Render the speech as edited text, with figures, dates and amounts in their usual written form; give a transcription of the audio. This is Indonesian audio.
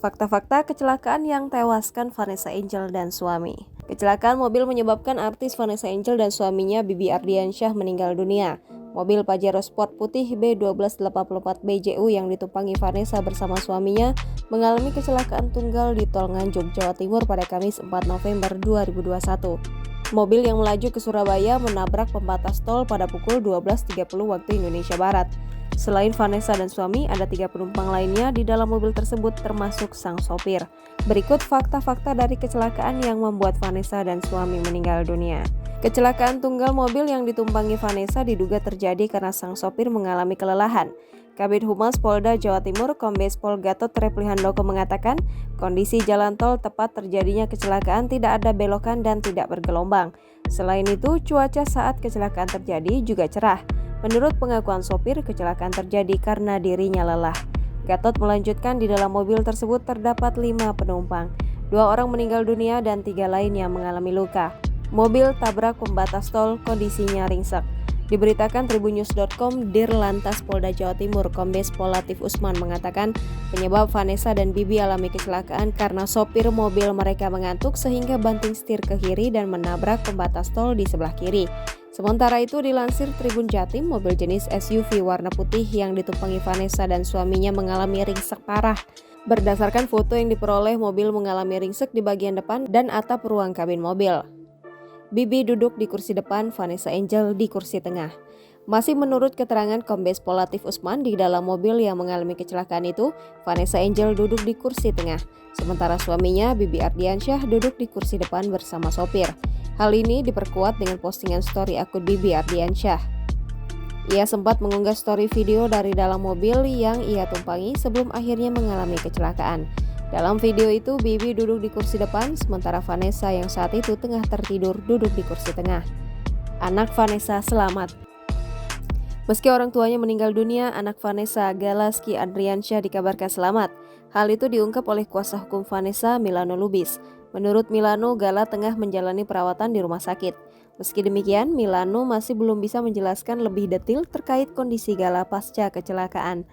Fakta-fakta kecelakaan yang tewaskan Vanessa Angel dan suami. Kecelakaan mobil menyebabkan artis Vanessa Angel dan suaminya Bibi Ardiansyah meninggal dunia. Mobil Pajero Sport putih B1284 BJU yang ditumpangi Vanessa bersama suaminya mengalami kecelakaan tunggal di Tol Nganjuk, Jawa Timur pada Kamis 4 November 2021. Mobil yang melaju ke Surabaya menabrak pembatas tol pada pukul 12.30 waktu Indonesia Barat. Selain Vanessa dan suami, ada 3 penumpang lainnya di dalam mobil tersebut termasuk sang sopir. Berikut fakta-fakta dari kecelakaan yang membuat Vanessa dan suami meninggal dunia. Kecelakaan tunggal mobil yang ditumpangi Vanessa diduga terjadi karena sang sopir mengalami kelelahan. Kabid Humas Polda Jawa Timur Kombes Pol Gatot Replihandoko mengatakan, kondisi jalan tol tepat terjadinya kecelakaan tidak ada belokan dan tidak bergelombang. Selain itu, cuaca saat kecelakaan terjadi juga cerah. Menurut pengakuan sopir, kecelakaan terjadi karena dirinya lelah. Gatot melanjutkan di dalam mobil tersebut terdapat 5 penumpang. 2 orang meninggal dunia dan 3 lainnya mengalami luka. Mobil tabrak pembatas tol, kondisinya ringsek. Diberitakan tribunnews.com, Dirlantas Polda Jawa Timur Kombes Pol Latif Usman mengatakan penyebab Vanessa dan Bibi alami kecelakaan karena sopir mobil mereka mengantuk sehingga banting setir ke kiri dan menabrak pembatas tol di sebelah kiri. Sementara itu dilansir Tribun Jatim, mobil jenis SUV warna putih yang ditumpangi Vanessa dan suaminya mengalami ringsek parah. Berdasarkan foto yang diperoleh, mobil mengalami ringsek di bagian depan dan atap ruang kabin mobil. Bibi duduk di kursi depan, Vanessa Angel di kursi tengah. Masih menurut keterangan Kombes Pol Latif Usman, di dalam mobil yang mengalami kecelakaan itu, Vanessa Angel duduk di kursi tengah. Sementara suaminya, Bibi Ardiansyah, duduk di kursi depan bersama sopir. Hal ini diperkuat dengan postingan story akun Bibi Ardiansyah. Ia sempat mengunggah story video dari dalam mobil yang ia tumpangi sebelum akhirnya mengalami kecelakaan. Dalam video itu, Bibi duduk di kursi depan, sementara Vanessa yang saat itu tengah tertidur duduk di kursi tengah. Anak Vanessa selamat. Meski orang tuanya meninggal dunia, anak Vanessa, Gala Ski Adriansyah, dikabarkan selamat. Hal itu diungkap oleh kuasa hukum Vanessa, Milano Lubis. Menurut Milano, Gala tengah menjalani perawatan di rumah sakit. Meski demikian, Milano masih belum bisa menjelaskan lebih detail terkait kondisi Gala pasca kecelakaan.